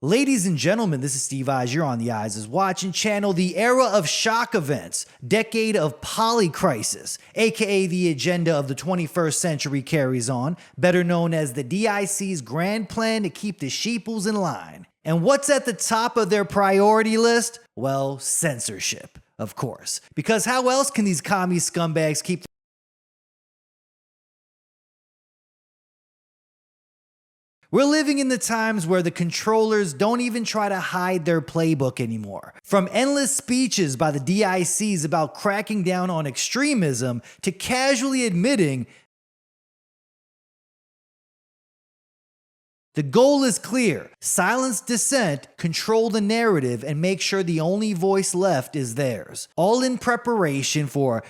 Ladies and gentlemen, this is Steve Eyes. You're on the EyesIsWatchin channel. The era of shock events, decade of polycrisis, aka the agenda of the 21st century carries on, better known as the DIC's grand plan to keep the sheeples in line. And what's at the top of their priority list? Well, censorship, of course. Because how else can these commie scumbags keep We're living in the times where the controllers don't even try to hide their playbook anymore. From endless speeches by the DICs about cracking down on extremism to casually admitting the goal is clear: silence dissent, control the narrative, and make sure the only voice left is theirs. All in preparation for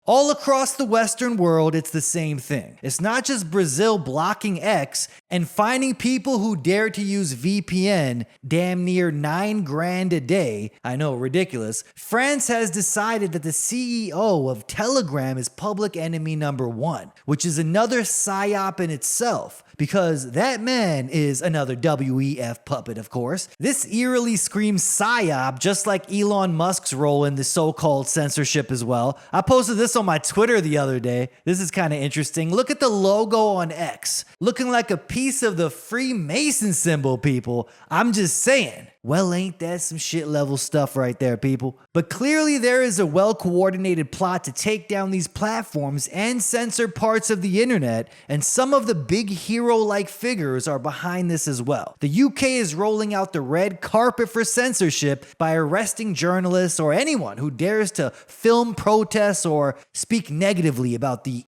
all across the Western world, it's the same thing. It's not just Brazil blocking X and fining people who dare to use VPN damn near $9 grand a day. I know, ridiculous. France has decided that the CEO of Telegram is public enemy number 1, which is another psyop in itself, because that man is another WEF puppet, of course. This eerily screams psyop, just like Elon Musk's role in the so-called censorship as well. I posted this on my Twitter the other day. This is kind of interesting. Look at the logo on X, looking like a piece of the Freemason symbol, people. I'm just saying. Well, ain't that some shit level stuff right there, people? But clearly there is a well-coordinated plot to take down these platforms and censor parts of the internet, and some of the big hero-like figures are behind this as well. The UK is rolling out the red carpet for censorship by arresting journalists or anyone who dares to film protests or speak negatively about the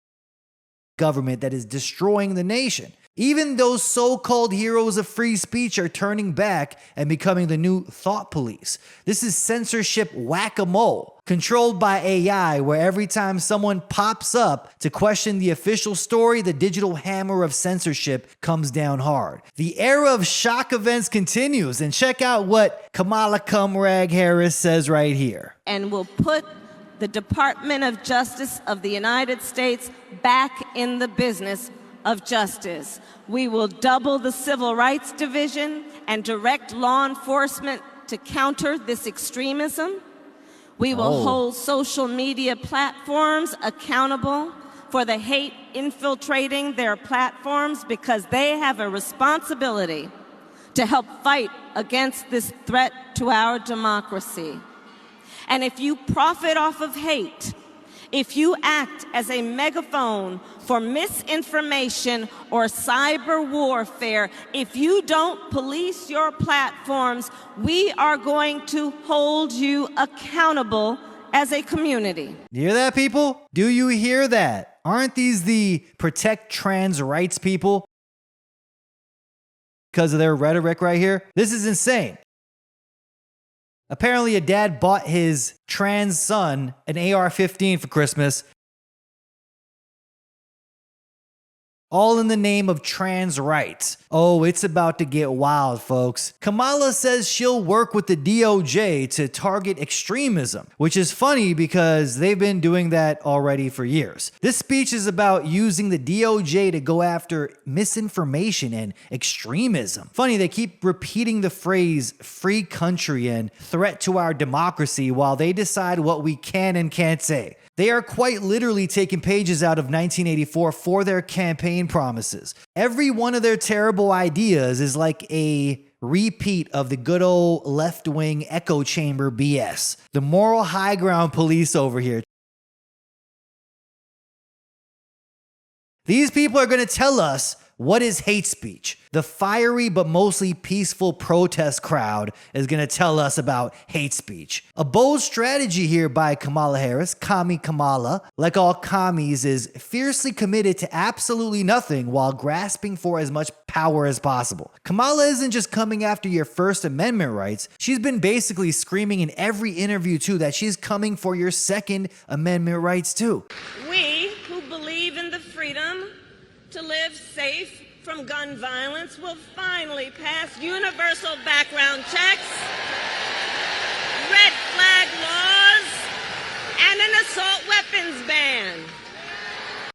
government that is destroying the nation. Even those so-called heroes of free speech are turning back and becoming the new thought police. This is censorship whack-a-mole, controlled by AI, where every time someone pops up to question the official story, the digital hammer of censorship comes down hard. The era of shock events continues, and check out what Kamala Cumrag Harris says right here. And will put the Department of Justice of the United States back in the business of justice. We will double the Civil Rights Division and direct law enforcement to counter this extremism. We will hold social media platforms accountable for the hate infiltrating their platforms, because they have a responsibility to help fight against this threat to our democracy. And if you profit off of hate, if you act as a megaphone for misinformation or cyber warfare, if you don't police your platforms, we are going to hold you accountable as a community. You hear that, people? Do you hear that? Aren't these the protect trans rights people? Because of their rhetoric right here? This is insane. Apparently, a dad bought his trans son an AR-15 for Christmas, all in the name of trans rights. Oh, it's about to get wild, folks. Kamala says she'll work with the DOJ to target extremism, which is funny because they've been doing that already for years. This speech is about using the DOJ to go after misinformation and extremism. Funny, they keep repeating the phrase free country and threat to our democracy while they decide what we can and can't say. They are quite literally taking pages out of 1984 for their campaign promises. Every one of their terrible ideas is like a repeat of the good old left-wing echo chamber BS. The moral high ground police over here. These people are going to tell us what is hate speech. The fiery but mostly peaceful protest crowd is going to tell us about hate speech. A bold strategy here by Kamala Harris, Commie Kamala, like all commies, is fiercely committed to absolutely nothing while grasping for as much power as possible. Kamala isn't just coming after your First Amendment rights. She's been basically screaming in every interview too that she's coming for your Second Amendment rights too. We who believe in the freedom to live safe from gun violence will finally pass universal background checks, red flag laws, and an assault weapons ban.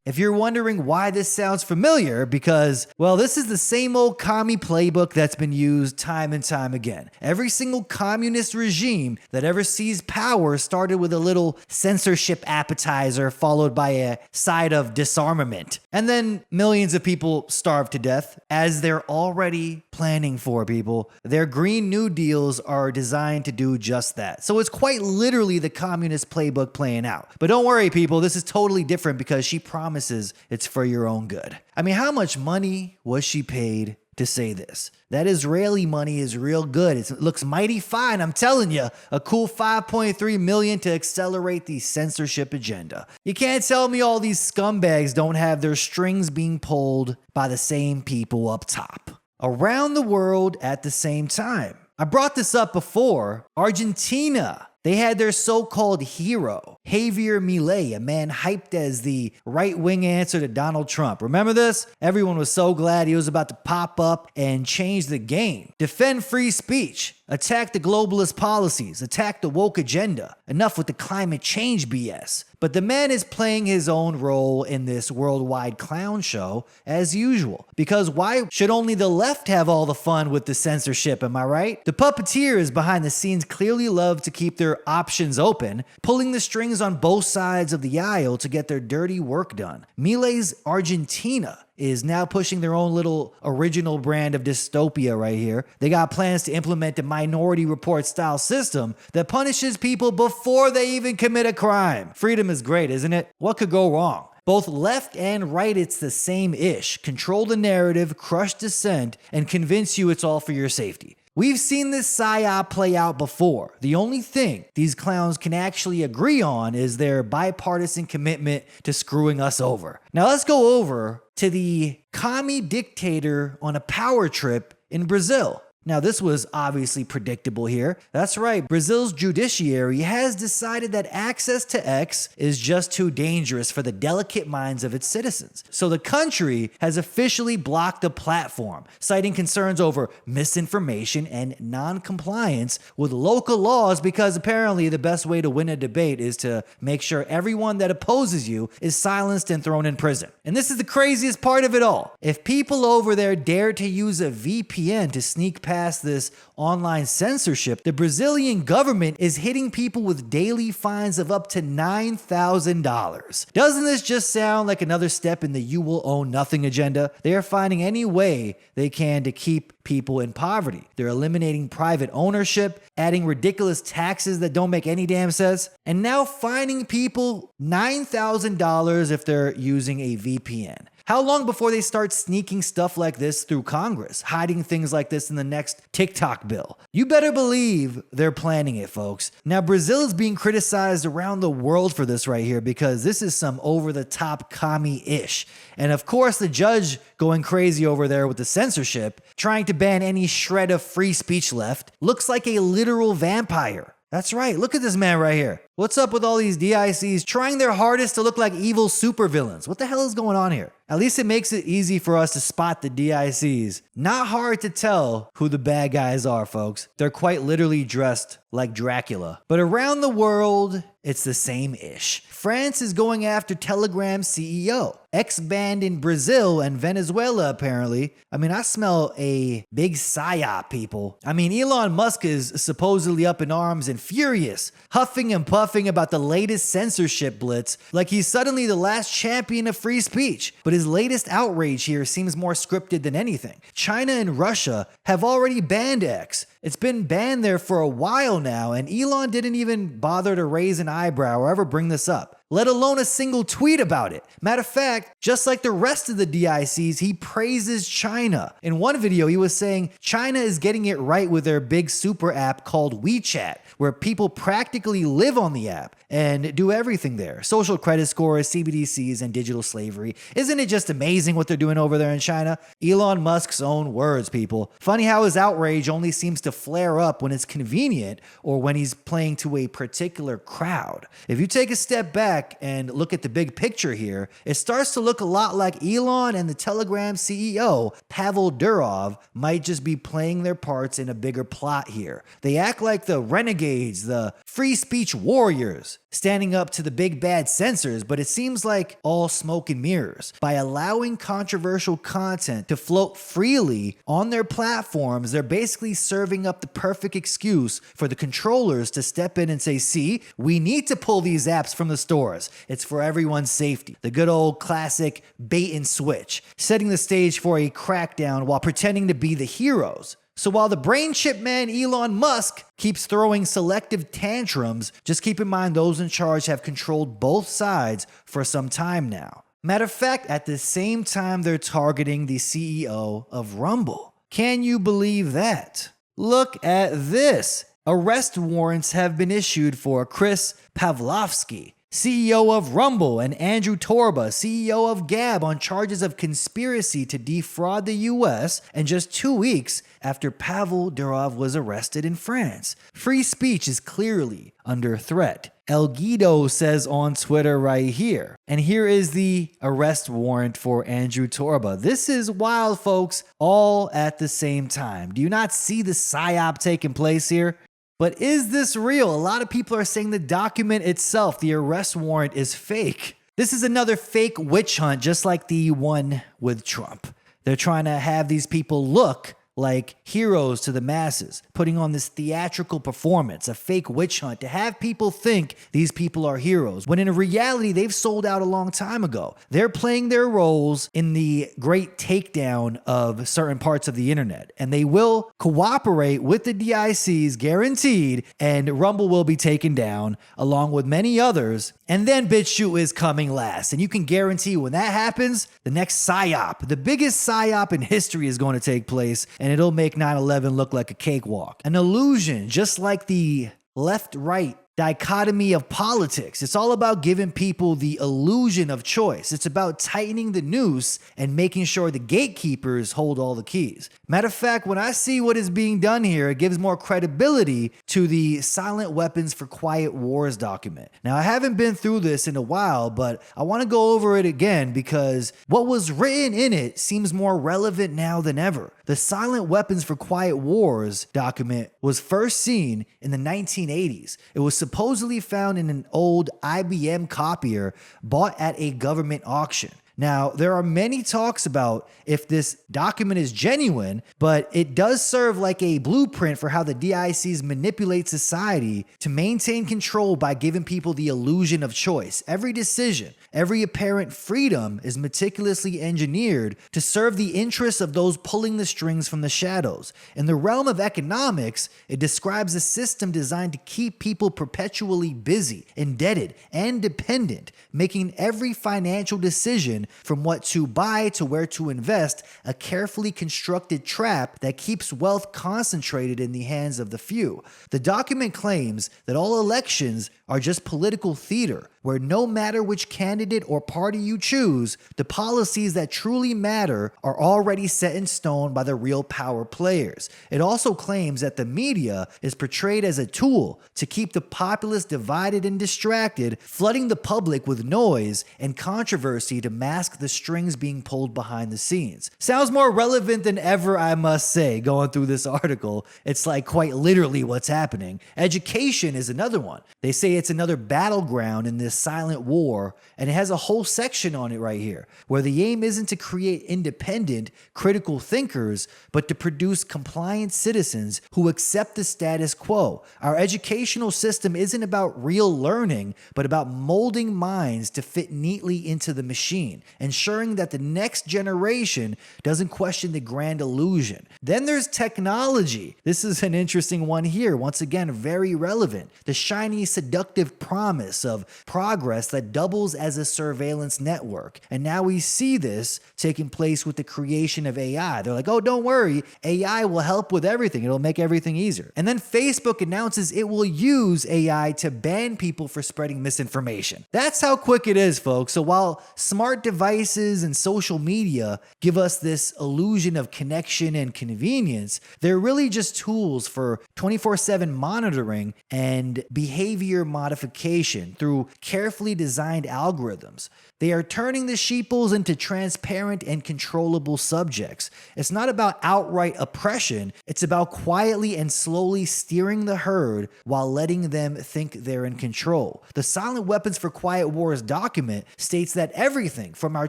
If you're wondering why this sounds familiar, because, well, this is the same old commie playbook that's been used time and time again. Every single communist regime that ever seized power started with a little censorship appetizer followed by a side of disarmament. And then millions of people starved to death, as they're already planning for, people. Their Green New Deals are designed to do just that. So it's quite literally the communist playbook playing out. But don't worry, people, this is totally different because she promises it's for your own good. I mean, how much money was she paid to say this? That Israeli money is real good. It looks mighty fine, I'm telling you. A cool $5.3 million to accelerate the censorship agenda. You can't tell me all these scumbags don't have their strings being pulled by the same people up top. Around the world at the same time. I brought this up before. Argentina. They had their so-called hero, Javier Milei, a man hyped as the right-wing answer to Donald Trump. Remember this? Everyone was so glad he was about to pop up and change the game. Defend free speech. Attack the globalist policies. Attack the woke agenda. Enough with the climate change BS. But the man is playing his own role in this worldwide clown show as usual. Because why should only the left have all the fun with the censorship, am I right? The puppeteers behind the scenes clearly love to keep their options open, pulling the strings on both sides of the aisle to get their dirty work done. Milei's Argentina is now pushing their own little original brand of dystopia right here. They got plans to implement a Minority Report style system that punishes people before they even commit a crime. Freedom is great, isn't it? What could go wrong? Both left and right, it's the same ish. Control the narrative, crush dissent, and convince you it's all for your safety. We've seen this psyop play out before. The only thing these clowns can actually agree on is their bipartisan commitment to screwing us over. Now let's go over to the commie dictator on a power trip in Brazil. Now, this was obviously predictable here. That's right, Brazil's judiciary has decided that access to X is just too dangerous for the delicate minds of its citizens. So the country has officially blocked the platform, citing concerns over misinformation and non-compliance with local laws, because apparently the best way to win a debate is to make sure everyone that opposes you is silenced and thrown in prison. And this is the craziest part of it all. If people over there dare to use a VPN to sneak past this online censorship, the Brazilian government is hitting people with daily fines of up to $9,000. Doesn't this just sound like another step in the you will own nothing agenda? They are finding any way they can to keep people in poverty. They're eliminating private ownership, adding ridiculous taxes that don't make any damn sense, and now fining people $9,000 if they're using a VPN. How long before they start sneaking stuff like this through Congress, hiding things like this in the next TikTok bill? You better believe they're planning it, folks. Now, Brazil is being criticized around the world for this right here because this is some over-the-top commie-ish. And of course, the judge going crazy over there with the censorship, trying to ban any shred of free speech left, looks like a literal vampire. That's right, look at this man right here. What's up with all these DICs trying their hardest to look like evil supervillains? What the hell is going on here? At least it makes it easy for us to spot the DICs. Not hard to tell who the bad guys are, folks. They're quite literally dressed like Dracula. But around the world, it's the same-ish. France is going after Telegram's CEO. Ex-banned in Brazil and Venezuela, apparently. I mean, I smell a big psyop, people. I mean, Elon Musk is supposedly up in arms and furious, huffing and puffing about the latest censorship blitz, like he's suddenly the last champion of free speech. But his latest outrage here seems more scripted than anything. China and Russia have already banned X. It's been banned there for a while now, and Elon didn't even bother to raise an eyebrow or ever bring this up, let alone a single tweet about it. Matter of fact, just like the rest of the DICs, he praises China. In one video, he was saying China is getting it right with their big super app called WeChat, where people practically live on the app and do everything there. Social credit scores, CBDCs, and digital slavery. Isn't it just amazing what they're doing over there in China? Elon Musk's own words, people. Funny how his outrage only seems to flare up when it's convenient or when he's playing to a particular crowd. If you take a step back back and look at the big picture here, it starts to look a lot like Elon and the Telegram CEO, Pavel Durov, might just be playing their parts in a bigger plot here. They act like the renegades, the free speech warriors, standing up to the big bad censors, but it seems like all smoke and mirrors. By allowing controversial content to float freely on their platforms, they're basically serving up the perfect excuse for the controllers to step in and say, see, we need to pull these apps from the stores. It's for everyone's safety. The good old classic bait and switch, setting the stage for a crackdown while pretending to be the heroes. So while the brain chip man Elon Musk keeps throwing selective tantrums, just keep in mind those in charge have controlled both sides for some time now. Matter of fact, at the same time they're targeting the CEO of Rumble. Can you believe that? Look at this. Arrest warrants have been issued for Chris Pavlovsky, CEO of Rumble, and Andrew Torba, CEO of Gab, on charges of conspiracy to defraud the US, and just 2 weeks after Pavel Durov was arrested in France. Free speech is clearly under threat. El Guido says on Twitter right here. And here is the arrest warrant for Andrew Torba. This is wild, folks, all at the same time. Do you not see the psyop taking place here? But is this real? A lot of people are saying the document itself, the arrest warrant, is fake. This is another fake witch hunt, just like the one with Trump. They're trying to have these people look like heroes to the masses, putting on this theatrical performance, a fake witch hunt, to have people think these people are heroes, when in reality, they've sold out a long time ago. They're playing their roles in the great takedown of certain parts of the internet, and they will cooperate with the DICs, guaranteed, and Rumble will be taken down, along with many others, and then BitChute is coming last. And you can guarantee when that happens, the next PSYOP, the biggest PSYOP in history, is going to take place, and it'll make 9/11 look like a cakewalk. An illusion, just like the left-right dichotomy of politics. It's all about giving people the illusion of choice. It's about tightening the noose and making sure the gatekeepers hold all the keys. Matter of fact, when I see what is being done here, it gives more credibility to the Silent Weapons for Quiet Wars document. Now, I haven't been through this in a while, but I want to go over it again because what was written in it seems more relevant now than ever. The Silent Weapons for Quiet Wars document was first seen in the 1980s. It was supposedly found in an old IBM copier bought at a government auction. Now, there are many talks about if this document is genuine, but it does serve like a blueprint for how the DICs manipulate society to maintain control by giving people the illusion of choice. Every decision, every apparent freedom is meticulously engineered to serve the interests of those pulling the strings from the shadows. In the realm of economics, it describes a system designed to keep people perpetually busy, indebted, and dependent, making every financial decision from what to buy to where to invest a carefully constructed trap that keeps wealth concentrated in the hands of the few. The document claims that all elections are just political theater, where no matter which candidate or party you choose, the policies that truly matter are already set in stone by the real power players. It also claims that the media is portrayed as a tool to keep the populace divided and distracted, flooding the public with noise and controversy to mask the strings being pulled behind the scenes. Sounds more relevant than ever, I must say, going through this article. It's like quite literally what's happening. Education is another one. They say it's another battleground in this silent war, and it has a whole section on it right here, where the aim isn't to create independent, critical thinkers, but to produce compliant citizens who accept the status quo. Our educational system isn't about real learning, but about molding minds to fit neatly into the machine, ensuring that the next generation doesn't question the grand illusion. Then there's technology. This is an interesting one here. Once again, very relevant. The shiny, seductive promise of progress that doubles as a surveillance network. And now we see this taking place with the creation of AI. They're like, oh, don't worry, AI will help with everything. It'll make everything easier. And then Facebook announces it will use AI to ban people for spreading misinformation. That's how quick it is, folks. So while smart devices and social media give us this illusion of connection and convenience, they're really just tools for 24/7 monitoring and behavior modification through carefully designed algorithms. They are turning the sheeples into transparent and controllable subjects. It's not about outright oppression, it's about quietly and slowly steering the herd while letting them think they're in control. The Silent Weapons for Quiet Wars document states that everything from our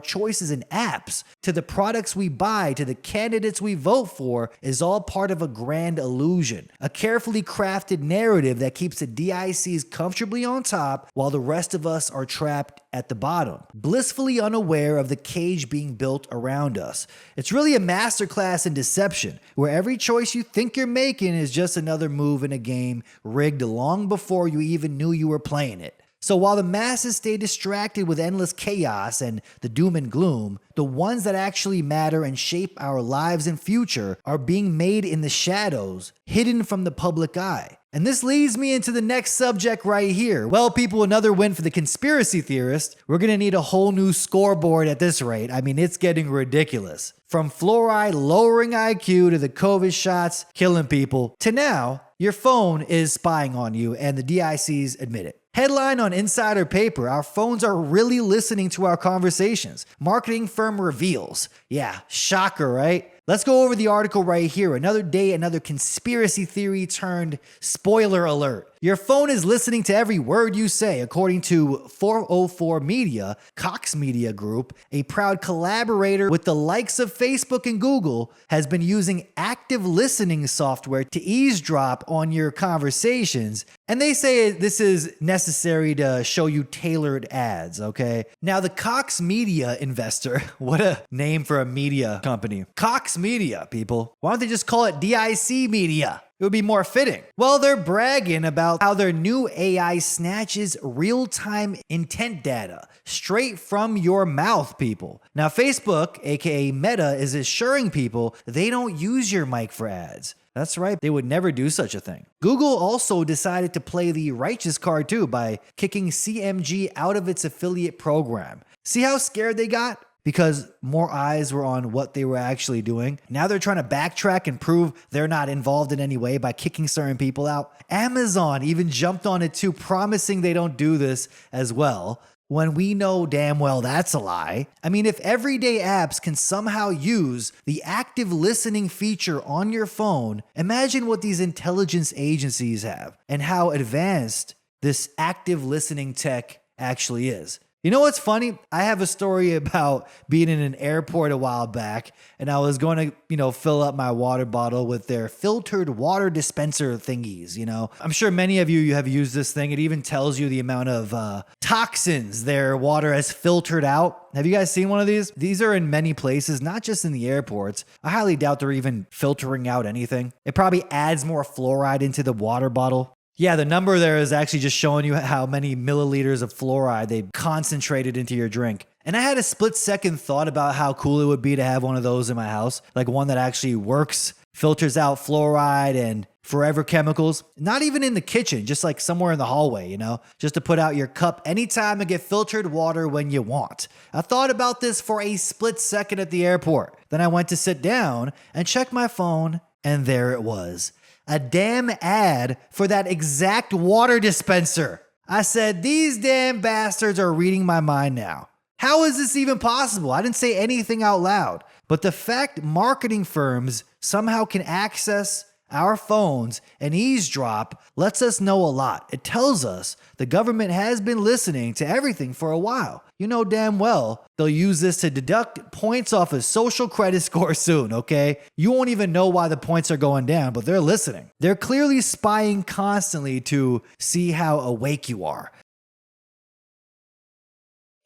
choices in apps to the products we buy to the candidates we vote for is all part of a grand illusion, a carefully crafted narrative that keeps the DICs comfortably on top while the rest of us are trapped at the bottom, blissfully unaware of the cage being built around us. It's really a masterclass in deception, where every choice you think you're making is just another move in a game rigged long before you even knew you were playing it. So while the masses stay distracted with endless chaos and the doom and gloom, the ones that actually matter and shape our lives and future are being made in the shadows, hidden from the public eye. And this leads me into the next subject right here. Well, people, another win for the conspiracy theorist. We're gonna need a whole new scoreboard at this rate. I mean, it's getting ridiculous. From fluoride lowering IQ to the COVID shots killing people, to now, your phone is spying on you and the DICs admit it. Headline on Insider Paper, our phones are really listening to our conversations. Marketing firm reveals. Yeah, shocker, right? Let's go over the article right here. Another day, another conspiracy theory turned spoiler alert. Your phone is listening to every word you say, according to 404 Media, Cox Media Group, a proud collaborator with the likes of Facebook and Google, has been using active listening software to eavesdrop on your conversations. And they say this is necessary to show you tailored ads, okay? Now, the Cox Media investor, what a name for a media company. Cox Media, people. Why don't they just call it DIC Media? It would be more fitting. Well, they're bragging about how their new AI snatches real-time intent data straight from your mouth, people. Now, Facebook, aka Meta, is assuring people they don't use your mic for ads. That's right, they would never do such a thing. Google also decided to play the righteous card too by kicking CMG out of its affiliate program. See how scared they got? Because more eyes were on what they were actually doing. Now they're trying to backtrack and prove they're not involved in any way by kicking certain people out. Amazon even jumped on it too, promising they don't do this as well, when we know damn well that's a lie. I mean, if everyday apps can somehow use the active listening feature on your phone, imagine what these intelligence agencies have and how advanced this active listening tech actually is. You know what's funny? I have a story about being in an airport a while back, and I was going to, fill up my water bottle with their filtered water dispenser thingies, I'm sure many of you have used this thing. It even tells you the amount of toxins their water has filtered out. Have you guys seen one of these? These are in many places, not just in the airports. I highly doubt they're even filtering out anything. It probably adds more fluoride into the water bottle. Yeah, the number there is actually just showing you how many milliliters of fluoride they concentrated into your drink. And I had a split-second thought about how cool it would be to have one of those in my house, like one that actually works, filters out fluoride and forever chemicals. Not even in the kitchen, just like somewhere in the hallway, just to put out your cup anytime and get filtered water when you want. I thought about this for a split second at the airport. Then I went to sit down and check my phone, and there it was. A damn ad for that exact water dispenser. I said, these damn bastards are reading my mind now. How is this even possible? I didn't say anything out loud. But the fact marketing firms somehow can access our phones and eavesdrop lets us know a lot. It tells us the government has been listening to everything for a while. You know damn well they'll use this to deduct points off a social credit score soon, okay? You won't even know why the points are going down, but they're listening. They're clearly spying constantly to see how awake you are.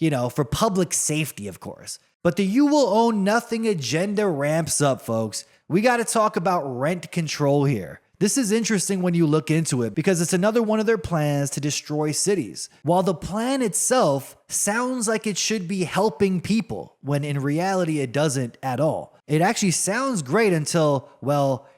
For public safety, of course. But the you will own nothing agenda ramps up, folks. We got to talk about rent control here. This is interesting when you look into it because it's another one of their plans to destroy cities. While the plan itself sounds like it should be helping people, when in reality it doesn't at all. It actually sounds great until,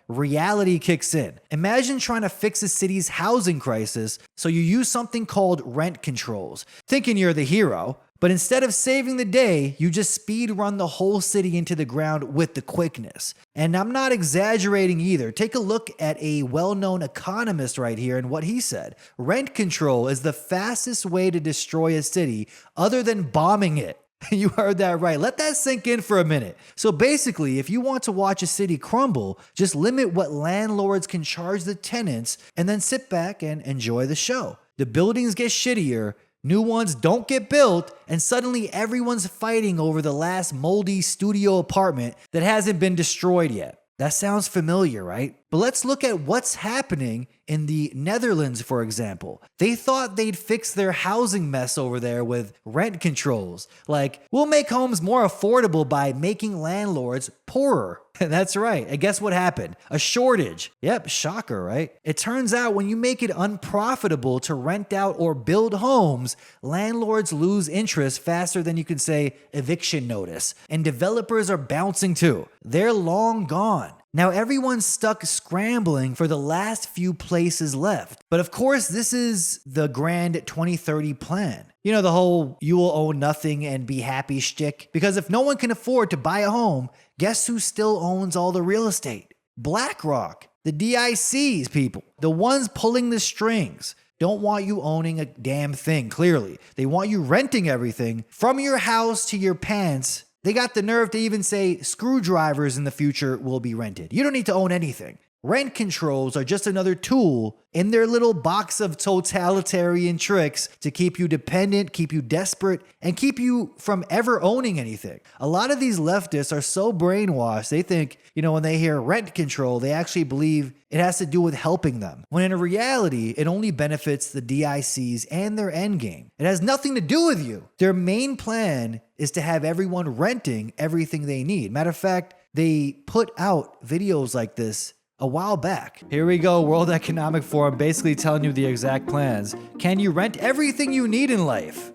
reality kicks in. Imagine trying to fix a city's housing crisis, so you use something called rent controls, thinking you're the hero, But instead of saving the day, you just speed run the whole city into the ground with the quickness. And I'm not exaggerating either. Take a look at a well-known economist right here and what he said. Rent control is the fastest way to destroy a city other than bombing it. You heard that right. Let that sink in for a minute. So basically, if you want to watch a city crumble, just limit what landlords can charge the tenants and then sit back and enjoy the show. The buildings get shittier, new ones don't get built, and suddenly everyone's fighting over the last moldy studio apartment that hasn't been destroyed yet. That sounds familiar, right? But let's look at what's happening in the Netherlands, for example. They thought they'd fix their housing mess over there with rent controls. Like, we'll make homes more affordable by making landlords poorer. That's right. And guess what happened? A shortage. Yep, shocker, right? It turns out when you make it unprofitable to rent out or build homes, landlords lose interest faster than you can say eviction notice. And developers are bouncing too. They're long gone. Now everyone's stuck scrambling for the last few places left. But of course, this is the grand 2030 plan. You know, the whole you will own nothing and be happy shtick. Because if no one can afford to buy a home, guess who still owns all the real estate? BlackRock, the DICs people, the ones pulling the strings. Don't want you owning a damn thing, clearly. They want you renting everything from your house to your pants. They got the nerve to even say screwdrivers in the future will be rented. You don't need to own anything. Rent controls are just another tool in their little box of totalitarian tricks to keep you dependent, keep you desperate, and keep you from ever owning anything. A lot of these leftists are so brainwashed, they think, when they hear rent control, they actually believe it has to do with helping them. When in reality, it only benefits the DICs and their endgame. It has nothing to do with you. Their main plan is to have everyone renting everything they need. Matter of fact, they put out videos like this a while back. Here we go, World Economic Forum basically telling you the exact plans. Can you rent everything you need in life?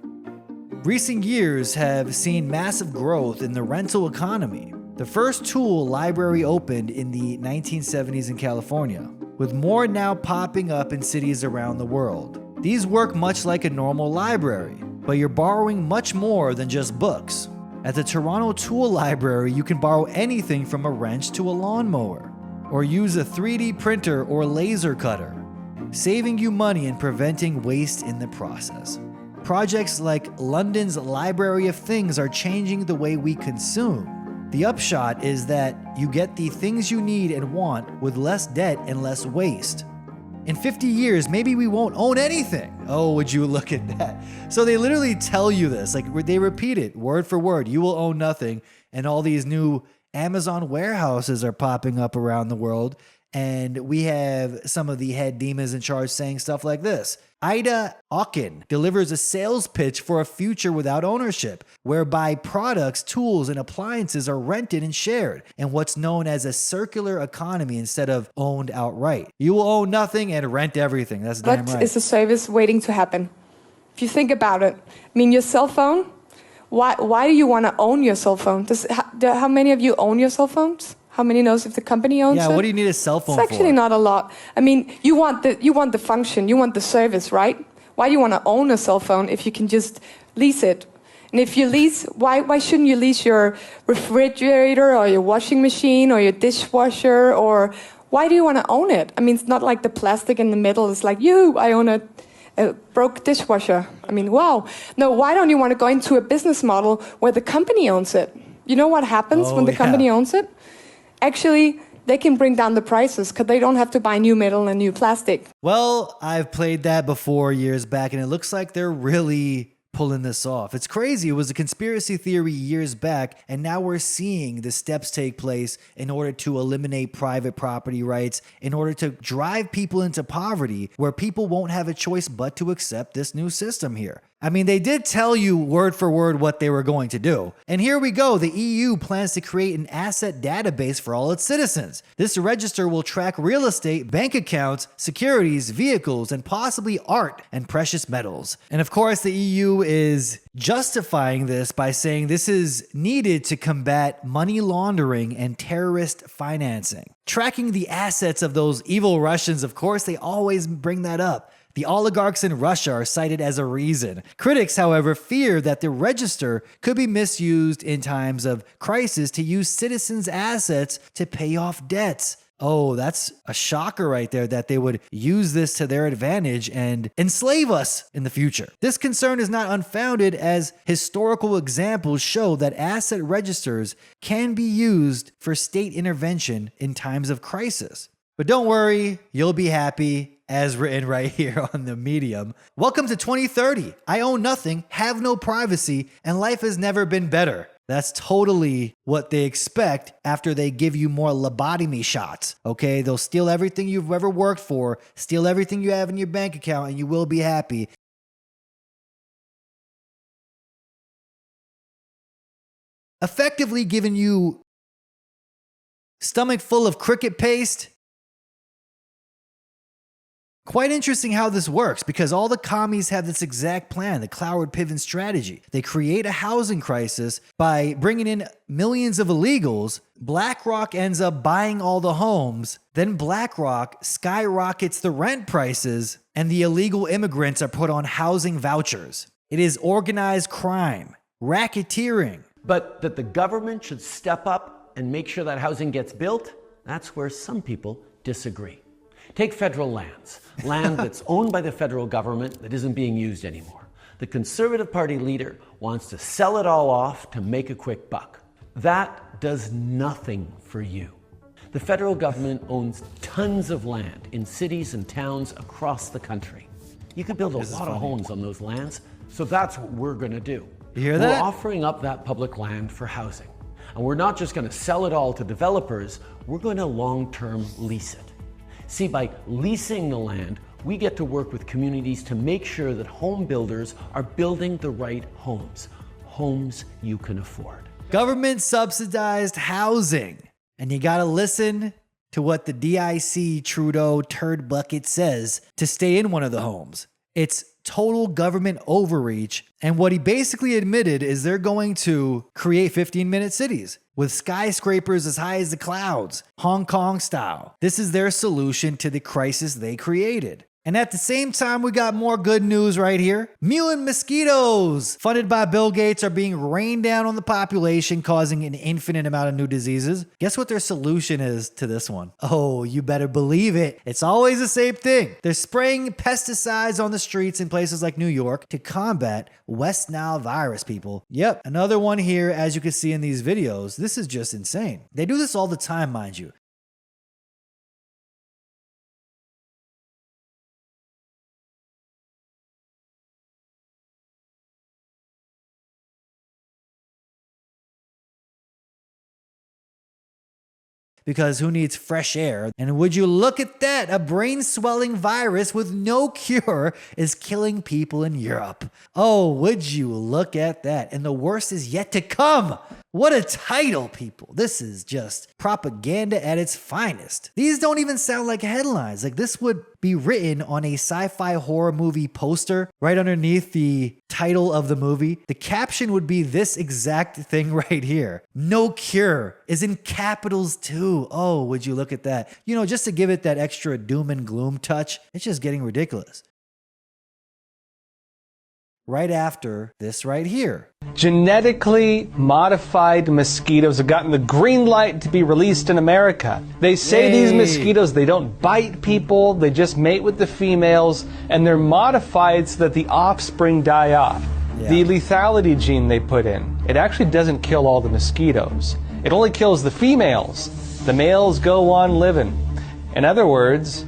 Recent years have seen massive growth in the rental economy. The first tool library opened in the 1970s in California, with more now popping up in cities around the world. These work much like a normal library, but you're borrowing much more than just books. At the Toronto Tool Library, you can borrow anything from a wrench to a lawnmower, or use a 3D printer or laser cutter, saving you money and preventing waste in the process. Projects like London's Library of Things are changing the way we consume. The upshot is that you get the things you need and want with less debt and less waste. In 50 years, maybe we won't own anything. Oh, would you look at that? So they literally tell you this, like they repeat it word for word. You will own nothing, and all these new Amazon warehouses are popping up around the world, and we have some of the head demons in charge saying stuff like this. EyesIsWatchin delivers a sales pitch for a future without ownership, whereby products, tools, and appliances are rented and shared in what's known as a circular economy instead of owned outright. You will own nothing and rent everything. That's damn right. What is a service waiting to happen? If you think about it, your cell phone, why do you want to own your cell phone? How many of you own your cell phones? How many knows if the company owns it? Yeah, what do you need a cell phone for? It's actually not a lot. You want the function, you want the service, right? Why do you want to own a cell phone if you can just lease it? And if you lease, why shouldn't you lease your refrigerator or your washing machine or your dishwasher? Or why do you want to own it? It's not like the plastic in the middle is like, I own a broke dishwasher. Wow. No, why don't you want to go into a business model where the company owns it? You know what happens when the company owns it? Actually, they can bring down the prices because they don't have to buy new metal and new plastic. Well, I've played that before years back, and it looks like they're really pulling this off. It's crazy. It was a conspiracy theory years back, and now we're seeing the steps take place in order to eliminate private property rights, in order to drive people into poverty, where people won't have a choice but to accept this new system here. They did tell you word for word what they were going to do. And here we go. The EU plans to create an asset database for all its citizens. This register will track real estate, bank accounts, securities, vehicles, and possibly art and precious metals. And of course, the EU is justifying this by saying this is needed to combat money laundering and terrorist financing. Tracking the assets of those evil Russians, of course, they always bring that up. The oligarchs in Russia are cited as a reason. Critics, however, fear that the register could be misused in times of crisis to use citizens' assets to pay off debts. Oh, that's a shocker right there, that they would use this to their advantage and enslave us in the future. This concern is not unfounded, as historical examples show that asset registers can be used for state intervention in times of crisis. But don't worry, you'll be happy, as written right here on the Medium. Welcome to 2030. I own nothing, have no privacy, and life has never been better. That's totally what they expect after they give you more lobotomy shots, okay? They'll steal everything you've ever worked for, steal everything you have in your bank account, and you will be happy. Effectively giving you stomach full of cricket paste. Quite interesting how this works, because all the commies have this exact plan, the Cloward Piven strategy. They create a housing crisis by bringing in millions of illegals. BlackRock ends up buying all the homes. Then BlackRock skyrockets the rent prices, and the illegal immigrants are put on housing vouchers. It is organized crime, racketeering. But that the government should step up and make sure that housing gets built, that's where some people disagree. Take federal lands, land that's owned by the federal government that isn't being used anymore. The Conservative Party leader wants to sell it all off to make a quick buck. That does nothing for you. The federal government owns tons of land in cities and towns across the country. You could build a lot of homes on those lands, so that's what we're going to do. You hear that? We're offering up that public land for housing. And we're not just going to sell it all to developers, we're going to long-term lease it. See, by leasing the land, we get to work with communities to make sure that home builders are building the right homes, homes you can afford. Government subsidized housing. And you gotta listen to what the DIC Trudeau turd bucket says to stay in one of the homes. It's total government overreach. And what he basically admitted is they're going to create 15-minute cities with skyscrapers as high as the clouds, Hong Kong style. This is their solution to the crisis they created. And at the same time, we got more good news right here. Mutant mosquitoes, funded by Bill Gates, are being rained down on the population, causing an infinite amount of new diseases. Guess what their solution is to this one? Oh, you better believe it. It's always the same thing. They're spraying pesticides on the streets in places like New York to combat West Nile virus, people. Yep, another one here, as you can see in these videos. This is just insane. They do this all the time, mind you. Because who needs fresh air? And would you look at that? A brain-swelling virus with no cure is killing people in Europe. Oh, would you look at that? And the worst is yet to come. What a title, people. This is just propaganda at its finest. These don't even sound like headlines. Like, this would be written on a sci-fi horror movie poster right underneath the title of the movie. The caption would be this exact thing right here. No cure is in capitals too. Oh, would you look at that? You know, just to give it that extra doom and gloom touch, it's just getting ridiculous. Right after this right here. Genetically modified mosquitoes have gotten the green light to be released in America. They say these mosquitoes, they don't bite people, they just mate with the females, and they're modified so that the offspring die off. Yeah. The lethality gene they put in, it actually doesn't kill all the mosquitoes. It only kills the females. The males go on living. In other words,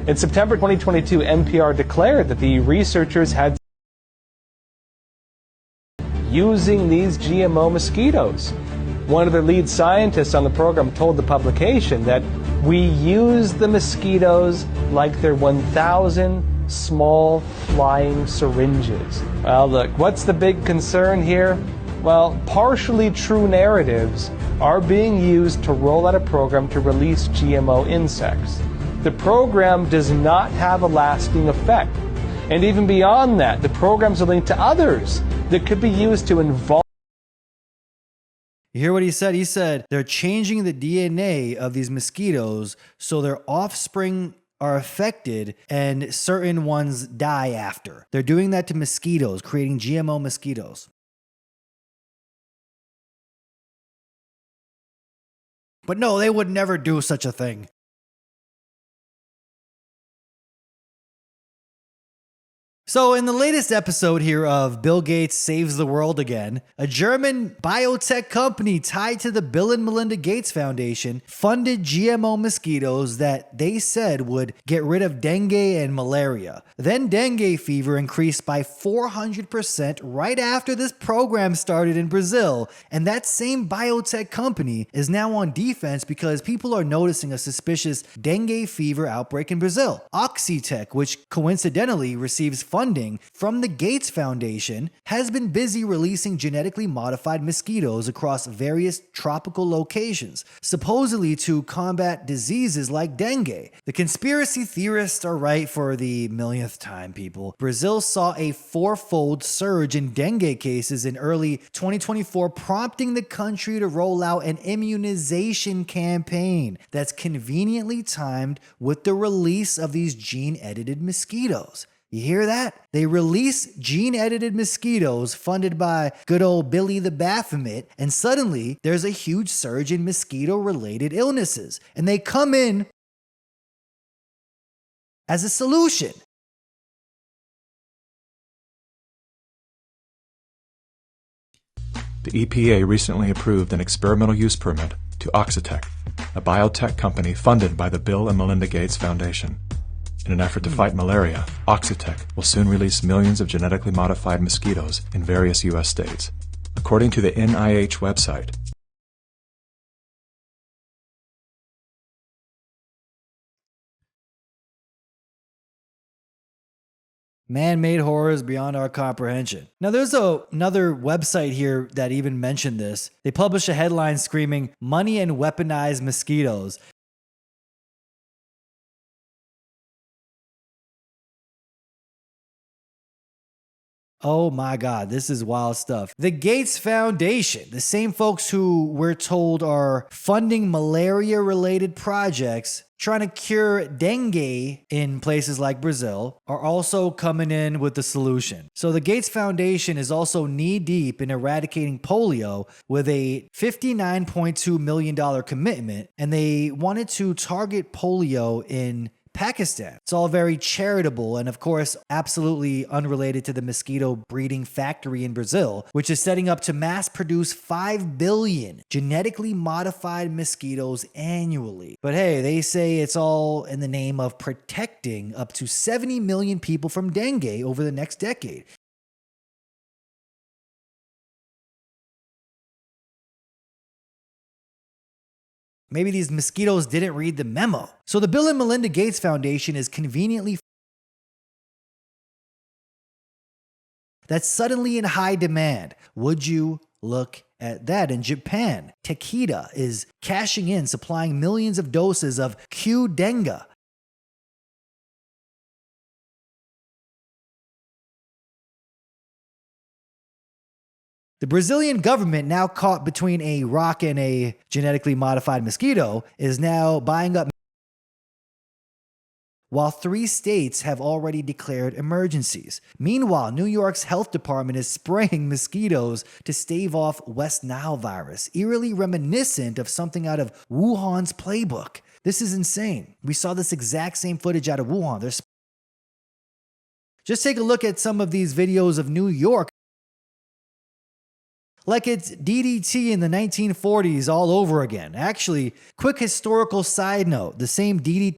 in September 2022, NPR declared that the researchers had using these GMO mosquitoes. One of the lead scientists on the program told the publication that we use the mosquitoes like they're 1,000 small flying syringes. Well, look, what's the big concern here? Well, partially true narratives are being used to roll out a program to release GMO insects. The program does not have a lasting effect. And even beyond that, the programs are linked to others that could be used to involve. You hear what he said? He said they're changing the DNA of these mosquitoes so their offspring are affected and certain ones die after. They're doing that to mosquitoes, creating GMO mosquitoes. But no, they would never do such a thing. So in the latest episode here of Bill Gates Saves the World Again, a German biotech company tied to the Bill and Melinda Gates Foundation funded GMO mosquitoes that they said would get rid of dengue and malaria. Then dengue fever increased by 400% right after this program started in Brazil, and that same biotech company is now on defense because people are noticing a suspicious dengue fever outbreak in Brazil. Oxitec, which coincidentally receives funding from the Gates Foundation, has been busy releasing genetically modified mosquitoes across various tropical locations, supposedly to combat diseases like dengue. The conspiracy theorists are right for the millionth time, people. Brazil saw a fourfold surge in dengue cases in early 2024, prompting the country to roll out an immunization campaign that's conveniently timed with the release of these gene-edited mosquitoes. You hear that? They release gene-edited mosquitoes funded by good old Billy the Baphomet, and suddenly there's a huge surge in mosquito-related illnesses. And they come in as a solution. The EPA recently approved an experimental use permit to Oxitec, a biotech company funded by the Bill and Melinda Gates Foundation. In an effort to fight malaria, Oxitec will soon release millions of genetically modified mosquitoes in various U.S. states. According to the NIH website, Man-made horrors beyond our comprehension. Now, there's another website here that even mentioned this. They published a headline screaming, "Money and weaponized mosquitoes." Oh my God, this is wild stuff. The Gates Foundation, the same folks who we're told are funding malaria-related projects trying to cure dengue in places like Brazil, are also coming in with the solution. So the Gates Foundation is also knee-deep in eradicating polio with a $59.2 million commitment, and they wanted to target polio in Pakistan. It's all very charitable and, of course, absolutely unrelated to the mosquito breeding factory in Brazil, which is setting up to mass produce 5 billion genetically modified mosquitoes annually. But hey, they say it's all in the name of protecting up to 70 million people from dengue over the next decade. Maybe these mosquitoes didn't read the memo. So the Bill and Melinda Gates Foundation is conveniently that's suddenly in high demand. Would you look at that? In Japan, Takeda is cashing in, supplying millions of doses of Q-Denga. The Brazilian government, now caught between a rock and a genetically modified mosquito, is now buying up, while 3 states have already declared emergencies. Meanwhile, New York's health department is spraying mosquitoes to stave off West Nile virus, eerily reminiscent of something out of Wuhan's playbook. This is insane. We saw this exact same footage out of Wuhan. Just take a look at some of these videos of New York. Like it's DDT in the 1940s all over again. Actually, quick historical side note, the same DDT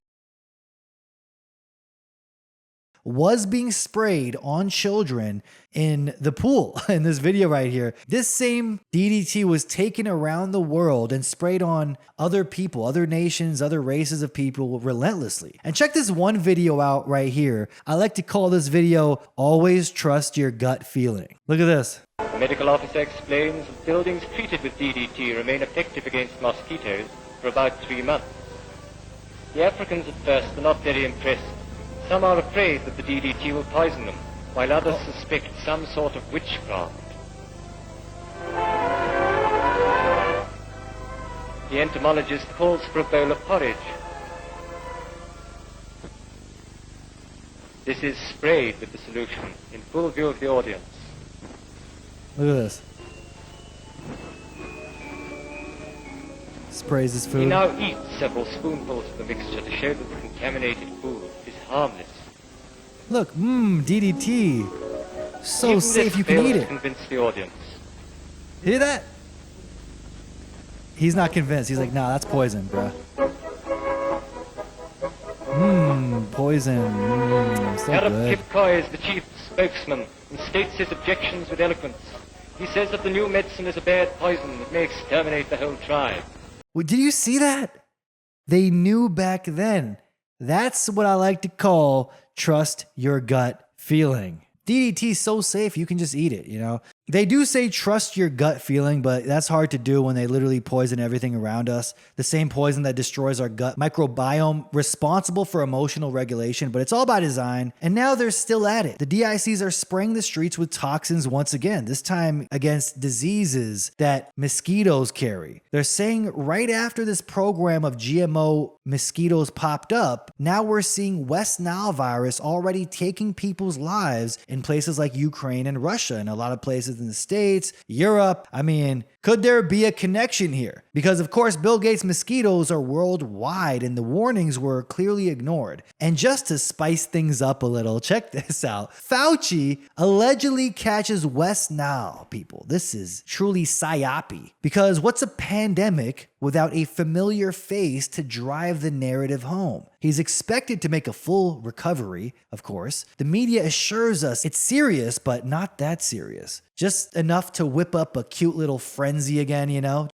was being sprayed on children in the pool in this video right here. This same DDT was taken around the world and sprayed on other people, other nations, other races of people relentlessly. And check this one video out right here. I like to call this video, "Always Trust Your Gut Feeling." Look at this. The medical officer explains that buildings treated with DDT remain effective against mosquitoes for about 3 months. The Africans at first were not very impressed, Some are afraid that the DDT will poison them, while others suspect some sort of witchcraft. The entomologist calls for a bowl of porridge. This is sprayed with the solution in full view of the audience. Look at this. Sprays his He food. now eats several spoonfuls of the mixture to show that the contaminated food is harmless. Look, DDT. So Even safe this you can fails eat to it. convince the audience. Hear that? He's not convinced. He's like, nah, that's poison, bruh. Poison. So Arab good. Kipkoy is the chief spokesman and states his objections with eloquence. He says that the new medicine is a bad poison that may exterminate the whole tribe. Well, did you see that? They knew back then. That's what I like to call trust your gut feeling. DDT is so safe, you can just eat it, you know? They do say trust your gut feeling, but that's hard to do when they literally poison everything around us. The same poison that destroys our gut microbiome, responsible for emotional regulation, but it's all by design. And now they're still at it. The DICs are spraying the streets with toxins once again, this time against diseases that mosquitoes carry. They're saying right after this program of GMO mosquitoes popped up, now we're seeing West Nile virus already taking people's lives in places like Ukraine and Russia, and a lot of places in the States, Europe. I mean, could there be a connection here? Because of course, Bill Gates' mosquitoes are worldwide and the warnings were clearly ignored. And just to spice things up a little, check this out. Fauci allegedly catches West Nile, people. This is truly psyopi. Because what's a pandemic without a familiar face to drive the narrative home? He's expected to make a full recovery, of course. The media assures us it's serious, but not that serious. Just enough to whip up a cute little frenzy again, you know?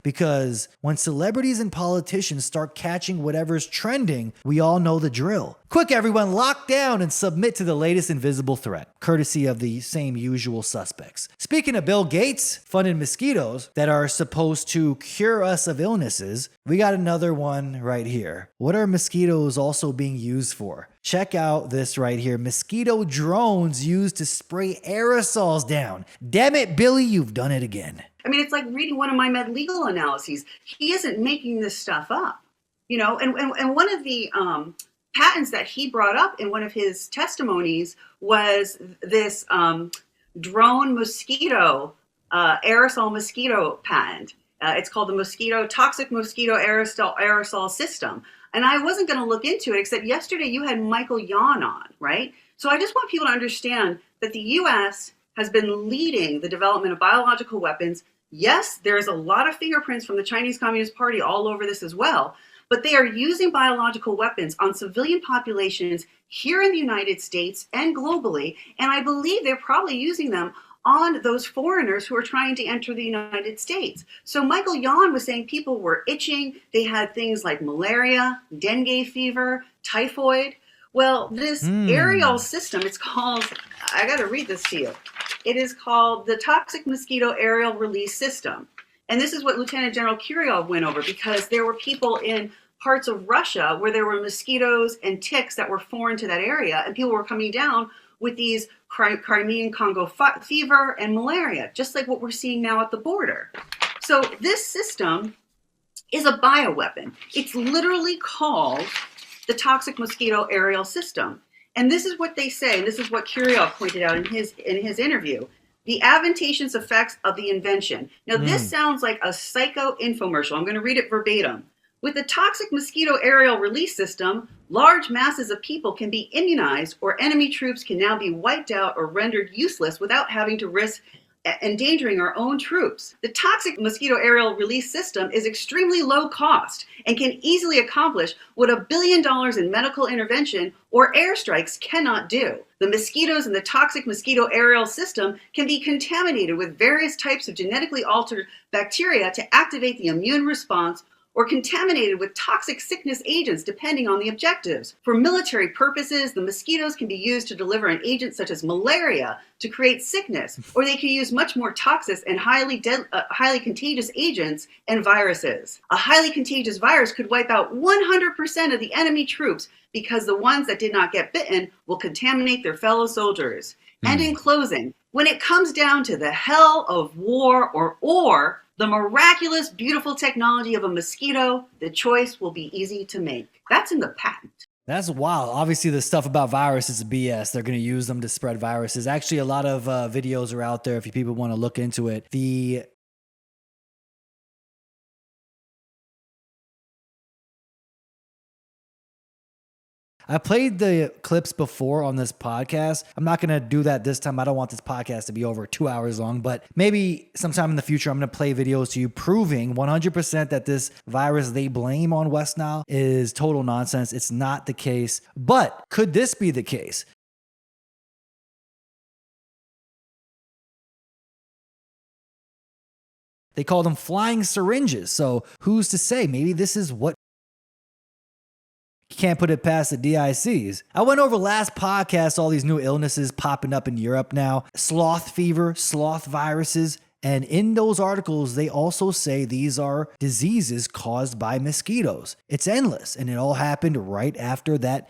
Because when celebrities and politicians start catching whatever's trending, we all know the drill. Quick, everyone, lock down and submit to the latest invisible threat, courtesy of the same usual suspects. Speaking of Bill Gates funding mosquitoes that are supposed to cure us of illnesses, we got another one right here. What are mosquitoes also being used for? Check out this right here. Mosquito drones used to spray aerosols down. Damn it, Billy, you've done it again. I mean, it's like reading one of my med legal analyses. He isn't making this stuff up, you know, and one of the patents that he brought up in one of his testimonies was this drone mosquito, aerosol mosquito patent. It's called the toxic mosquito aerosol system. And I wasn't going to look into it, except yesterday you had Michael Yon on, right? So I just want people to understand that the U.S. has been leading the development of biological weapons. Yes, there's a lot of fingerprints from the Chinese Communist Party all over this as well, but they are using biological weapons on civilian populations here in the United States and globally, and I believe they're probably using them on those foreigners who are trying to enter the United States. So Michael Yon was saying people were itching, they had things like malaria, dengue fever, typhoid. Well, this aerial system, it's called, I got to read this to you. It is called the Toxic Mosquito Aerial Release System. And this is what Lieutenant General Kiryov went over, because there were people in parts of Russia where there were mosquitoes and ticks that were foreign to that area, and people were coming down with these Crimean Congo fever and malaria, just like what we're seeing now at the border. So this system is a bioweapon. It's literally called the Toxic Mosquito Aerial System. And this is what they say, and this is what Kiryov pointed out in his interview, the advantageous effects of the invention. Now, this sounds like a psycho infomercial. I'm going to read it verbatim. With the Toxic Mosquito Aerial Release System, large masses of people can be immunized, or enemy troops can now be wiped out or rendered useless without having to risk endangering our own troops. The Toxic Mosquito Aerial Release System is extremely low cost and can easily accomplish what $1 billion in medical intervention or airstrikes cannot do. The mosquitoes in the Toxic Mosquito Aerial System can be contaminated with various types of genetically altered bacteria to activate the immune response or contaminated with toxic sickness agents, depending on the objectives. For military purposes, the mosquitoes can be used to deliver an agent such as malaria to create sickness, or they can use much more toxic and highly contagious agents and viruses. A highly contagious virus could wipe out 100% of the enemy troops because the ones that did not get bitten will contaminate their fellow soldiers. And in closing, when it comes down to the hell of war or the miraculous, beautiful technology of a mosquito, the choice will be easy to make. That's in the patent. That's wild. Obviously, the stuff about viruses is BS. They're going to use them to spread viruses. Actually, a lot of videos are out there if you people want to look into it. I played the clips before on this podcast. I'm not going to do that this time. I don't want this podcast to be over 2 hours long, but maybe sometime in the future, I'm going to play videos to you proving 100% that this virus they blame on West Nile is total nonsense. It's not the case. But could this be the case? They call them flying syringes. So who's to say? Maybe this is what can't put it past the DICs. I went over last podcast, all these new illnesses popping up in Europe now. Sloth fever, sloth viruses. And in those articles, they also say these are diseases caused by mosquitoes. It's endless. And it all happened right after that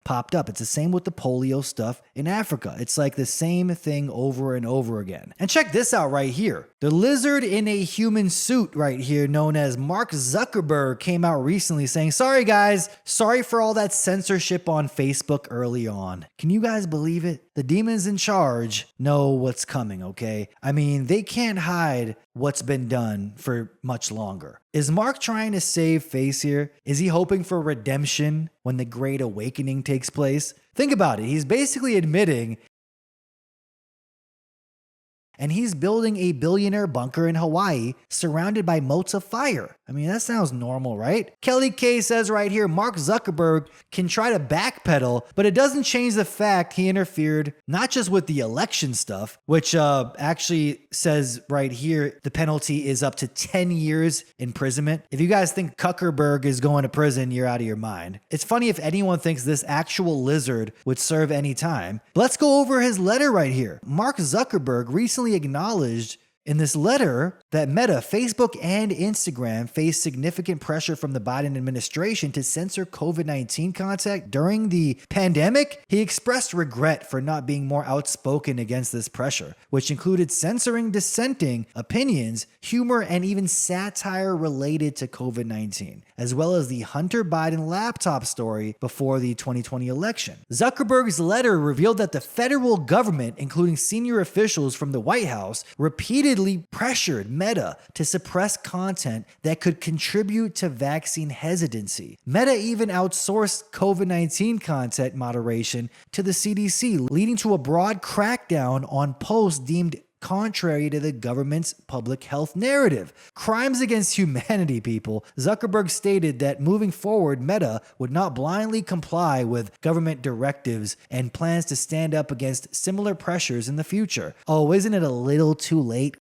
popped up. It's the same with the polio stuff in Africa. It's like the same thing over and over again. And check this out right here. The lizard in a human suit right here, known as Mark Zuckerberg, came out recently saying, sorry guys, sorry for all that censorship on Facebook early on. Can you guys believe it? The demons in charge know what's coming, okay? I mean, they can't hide what's been done for much longer. Is Mark trying to save face here? Is he hoping for redemption when the Great Awakening takes place? Think about it. He's basically admitting and he's building a billionaire bunker in Hawaii surrounded by moats of fire. I mean, that sounds normal, right? Kelly K says right here, Mark Zuckerberg can try to backpedal, but it doesn't change the fact he interfered not just with the election stuff, which actually says right here, the penalty is up to 10 years imprisonment. If you guys think Zuckerberg is going to prison, you're out of your mind. It's funny if anyone thinks this actual lizard would serve any time. But let's go over his letter right here. Mark Zuckerberg recently acknowledged in this letter that Meta, Facebook, and Instagram face significant pressure from the Biden administration to censor COVID-19 content during the pandemic. He expressed regret for not being more outspoken against this pressure, which included censoring dissenting opinions, humor, and even satire related to COVID-19, as well as the Hunter Biden laptop story before the 2020 election. Zuckerberg's letter revealed that the federal government, including senior officials from the White House, repeatedly pressured Meta to suppress content that could contribute to vaccine hesitancy. Meta even outsourced COVID-19 content moderation to the CDC, leading to a broad crackdown on posts deemed contrary to the government's public health narrative. Crimes against humanity, people. Zuckerberg stated that moving forward, Meta would not blindly comply with government directives and plans to stand up against similar pressures in the future. Oh, isn't it a little too late?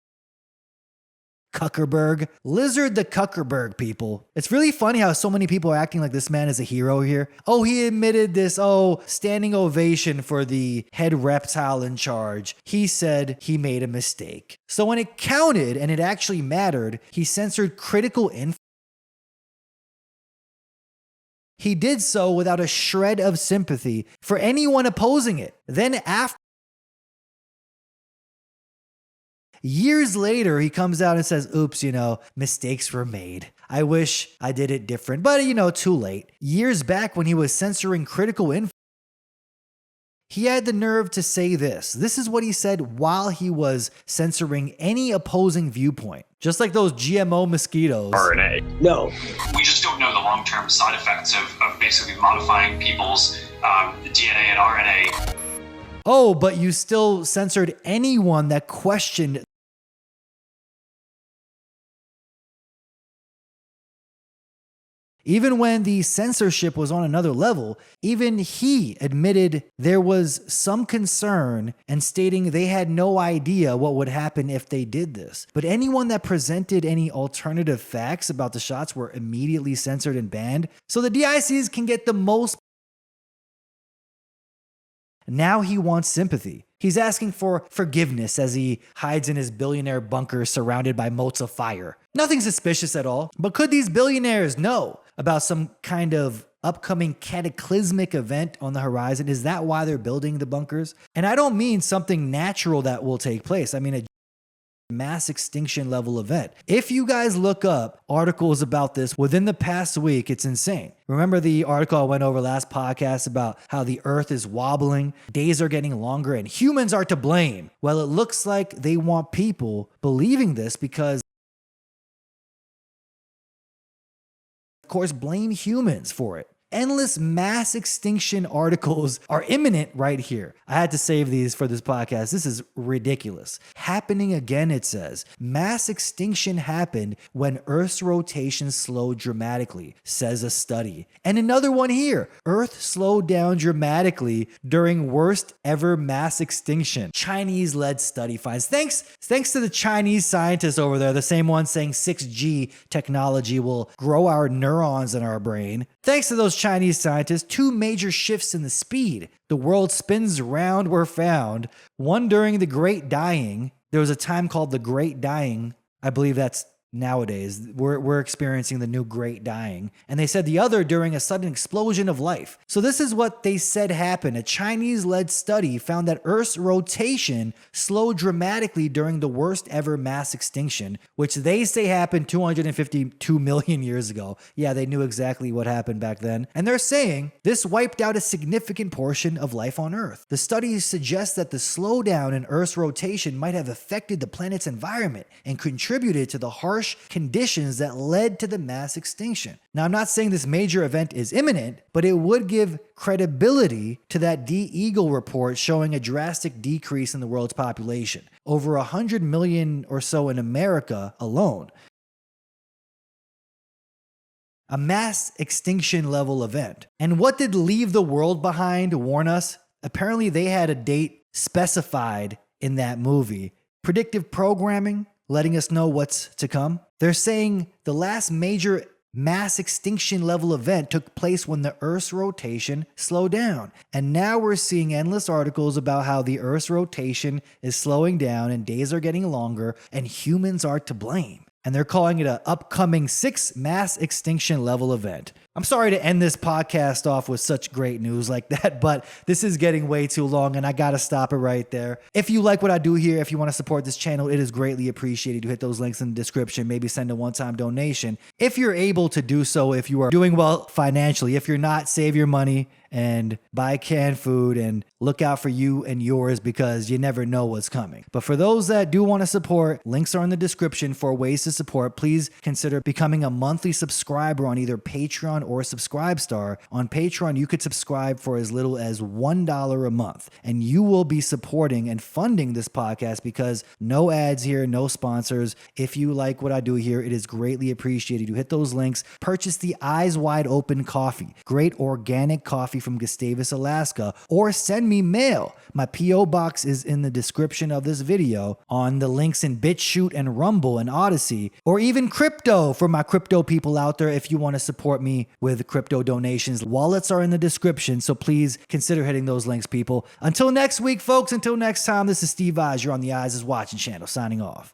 Zuckerberg. Lizard the Zuckerberg, people. It's really funny how so many people are acting like this man is a hero here. Oh, he admitted this. Oh, standing ovation for the head reptile in charge. He said he made a mistake. So when it counted and it actually mattered, he censored critical info. He did so without a shred of sympathy for anyone opposing it. Then after years later, he comes out and says, oops, mistakes were made. I wish I did it different, but too late. Years back when he was censoring critical info, he had the nerve to say this. This is what he said while he was censoring any opposing viewpoint. Just like those GMO mosquitoes. RNA. No. We just don't know the long-term side effects of basically modifying people's DNA and RNA. Oh, but you still censored anyone that questioned Even when the censorship was on another level, even he admitted there was some concern and stating they had no idea what would happen if they did this. But anyone that presented any alternative facts about the shots were immediately censored and banned. So the DICs can get the most. Now he wants sympathy. He's asking for forgiveness as he hides in his billionaire bunker surrounded by moats of fire. Nothing suspicious at all, but could these billionaires know about some kind of upcoming cataclysmic event on the horizon? Is that why they're building the bunkers? And I don't mean something natural that will take place. I mean a mass extinction level event. If you guys look up articles about this within the past week, it's insane. Remember the article I went over last podcast about how the earth is wobbling, days are getting longer, and humans are to blame? Well, it looks like they want people believing this because, of course, blame humans for it. Endless mass extinction articles are imminent right here. I had to save these for this podcast. This is ridiculous. Happening again, it says. Mass extinction happened when Earth's rotation slowed dramatically, says a study. And another one here. Earth slowed down dramatically during worst ever mass extinction. Chinese-led study finds. Thanks to the Chinese scientists over there, the same ones saying 6G technology will grow our neurons in our brain. Thanks to those Chinese scientists, two major shifts in the speed the world spins around were found. One during the Great Dying. There was a time called the Great Dying. I believe that's nowadays. We're experiencing the new Great Dying. And they said the other during a sudden explosion of life. So this is what they said happened. A Chinese-led study found that Earth's rotation slowed dramatically during the worst ever mass extinction, which they say happened 252 million years ago. Yeah, they knew exactly what happened back then. And they're saying this wiped out a significant portion of life on Earth. The study suggests that the slowdown in Earth's rotation might have affected the planet's environment and contributed to the harsh conditions that led to the mass extinction. Now, I'm not saying this major event is imminent, but it would give credibility to that DEAGLE report showing a drastic decrease in the world's population, over 100 million or so in America alone. A mass extinction level event. And what did Leave the World Behind warn us? Apparently they had a date specified in that movie. Predictive programming, letting us know what's to come. They're saying the last major mass extinction level event took place when the Earth's rotation slowed down. And now we're seeing endless articles about how the Earth's rotation is slowing down and days are getting longer and humans are to blame. And they're calling it an upcoming 6 mass extinction level event. I'm sorry to end this podcast off with such great news like that, but this is getting way too long and I gotta stop it right there. If you like what I do here, if you want to support this channel, it is greatly appreciated. You hit those links in the description, maybe send a one-time donation. If you're able to do so, if you are doing well financially, if you're not, save your money and buy canned food and look out for you and yours because you never know what's coming. But for those that do want to support, links are in the description for ways to support. Please consider becoming a monthly subscriber on either Patreon or Subscribestar. On Patreon, you could subscribe for as little as $1 a month, and you will be supporting and funding this podcast because no ads here, no sponsors. If you like what I do here, it is greatly appreciated. You hit those links, purchase the Eyes Wide Open coffee, great organic coffee from Gustavus, Alaska, or send me mail. My P.O. box is in the description of this video, on the links in BitChute and Rumble and Odyssey, or even crypto for my crypto people out there if you want to support me with crypto donations. Wallets are in the description, so please consider hitting those links, people. Until next week, folks, until next time, this is Steve Eyes. You're on the Eyes is Watching channel, signing off.